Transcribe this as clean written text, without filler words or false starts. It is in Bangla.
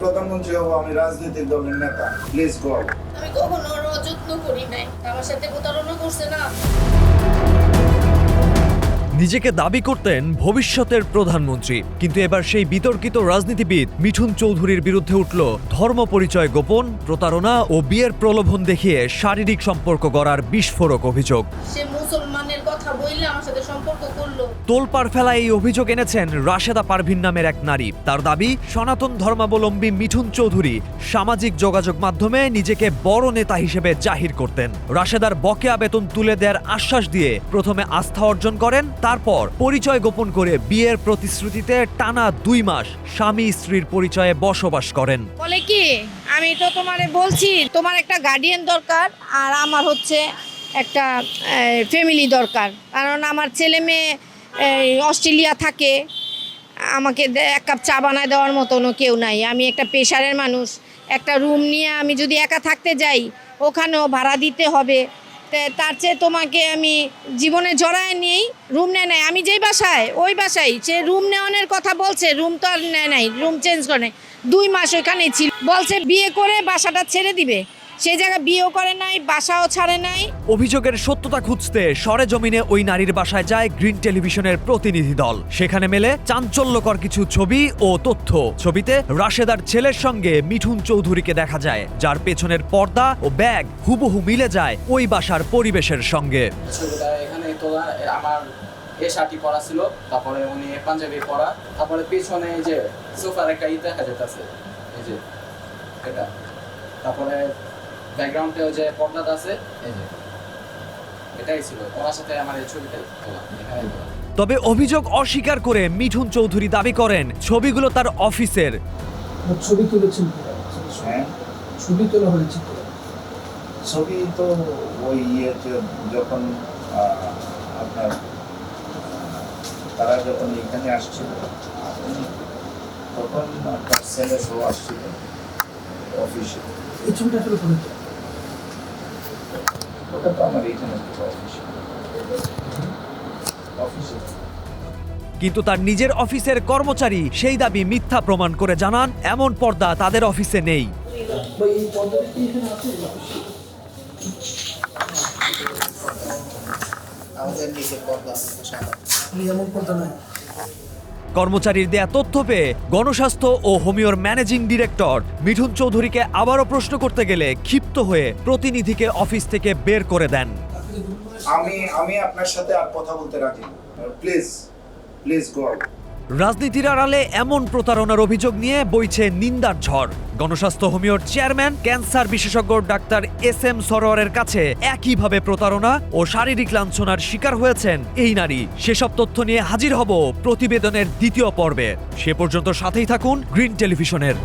প্রধানমন্ত্রী হব, আমি রাজনৈতিক দলের নেতা। Please go. আমি কখনো ওর অযত্ন করি নাই, আমার সাথে প্রতারণা করছে না। নিজেকে দাবি করতেন ভবিষ্যতের প্রধানমন্ত্রী, কিন্তু এবার সেই বিতর্কিত রাজনীতিবিদ মিঠুন চৌধুরীর বিরুদ্ধে উঠল ধর্ম পরিচয় গোপন, প্রতারণা ও বিয়ের প্রলোভন দেখিয়ে শারীরিক সম্পর্ক গড়ার বিস্ফোরক অভিযোগ। সে মুসলমানের কথা বললে আমার সাথে সম্পর্ক করলো। তোলপাড় ফেলা এই অভিযোগ এনেছেন রাশেদা পারভিন নামের এক নারী। তার দাবি, সনাতন ধর্মাবলম্বী মিঠুন চৌধুরী সামাজিক যোগাযোগ মাধ্যমে নিজেকে বড় নেতা হিসেবে জাহির করতেন। রাশেদার বকেয়া বেতন তুলে দেওয়ার আশ্বাস দিয়ে প্রথমে আস্থা অর্জন করেন, তারপর পরিচয় গোপন করে বিয়ের প্রতিশ্রুতিতে টানা 2 মাস স্বামী স্ত্রীর পরিচয়ে বসবাস করেন। বলে কি, আমি তো তোমারে বলছি তোমার একটা গার্ডিয়ান দরকার, আর আমার হচ্ছে একটা ফ্যামিলি দরকার, কারণ আমার ছেলে মেয়ে অস্ট্রেলিয়া থাকে, আমাকে এক কাপ চা বানায় দেওয়ার মতনও কেউ নাই। আমি একটা পেশারের মানুষ, একটা রুম নিয়ে আমি যদি একা থাকতে যাই ওখানেও ভাড়া দিতে হবে। তার চেয়ে তোমাকে আমি জীবনে জড়ায় নিয়েই রুম নেয় নাই। আমি যেই বাসায় ওই বাসায় সে রুম নেওয়ানোর কথা বলছে, রুম তো আর নেয় নাই, রুম চেঞ্জ করে নাই। 2 মাস ওইখানেই ছিল, বলছে বিয়ে করে বাসাটা ছেড়ে দিবে। সেই জায়গায় বিয়েও করে নাই, বাসাও ছাড়ে নাই। অভিযোগের সত্যতা খুঁজতে সরেজমিনে ওই নারীর বাসায় যায় গ্রিন টেলিভিশনের প্রতিনিধি দল। সেখানে মেলে চাঞ্চল্যকর কিছু ছবি ও তথ্য। ছবিতে রাশেদার ছেলের সঙ্গে মিঠুন চৌধুরীকে দেখা যায়, যার পেছনের পর্দা ও ব্যাগ হুবহু মিলে যায় ওই বাসার পরিবেশের সঙ্গে। ছবিটা এখানে তোলা, আমার শার্টই পরা ছিল, তারপরে উনি পাঞ্জাবি পরা, তারপরে পেছনে এই যে সোফার একটা দেখা যেতেছে, এই যে এটা, তারপরে ব্যাকগ্রাউন্ডে যে পর্দাটা আছে, এই যে এটাই ছিল ওনার সাথে আমার এই ছবিটা তোলা, এখানে তোলা। তবে অভিযোগ অস্বীকার করে মিঠুন চৌধুরী দাবি করেন ছবিগুলো তার অফিসের। ছবি তুলেছেন, হ্যাঁ, ছবি তোলা হয়েছে। ছবি তো ওই ইয়েতে যখন আপনার তারা যখন এখানে আসছিল তখন আপনার ছেলে শো আসছিল অফিসে। এই ছবিটা আসলে করেছে, ওটা তো আমার এখানে অফিসে। কিন্তু তার নিজের অফিসের কর্মচারী সেই দাবি মিথ্যা প্রমাণ করে জানান এমন পর্দা তাদের অফিসে নেই। এই পর্দাটা কি এখানে আছে? আমাদের নিচে পর্দা সাদা, এমন পর্দা নাই। কর্মচারীর দেয়া তথ্য পেয়ে গণস্বাস্থ্য ও হোমিওর ম্যানেজিং ডিরেক্টর মিঠুন চৌধুরীকে আবারও প্রশ্ন করতে গেলে ক্ষিপ্ত হয়ে প্রতিনিধিকে অফিস থেকে বের করে দেন। আমি আপনার সাথে আর কথা বলতে রাজি না। Please go. রাজনীতির আড়ালে এমন প্রতারণার অভিযোগ নিয়ে বইছে নিন্দার ঝড়। গণস্বাস্থ্য হোমিওর চেয়ারম্যান ক্যান্সার বিশেষজ্ঞ ডাক্তার SM সরোয়ারের কাছে একইভাবে প্রতারণা ও শারীরিক লাঞ্ছনার শিকার হয়েছেন এই নারী। সেসব তথ্য নিয়ে হাজির হব প্রতিবেদনের 2য় পর্বে। সে পর্যন্ত সাথেই থাকুন গ্রিন টেলিভিশনের।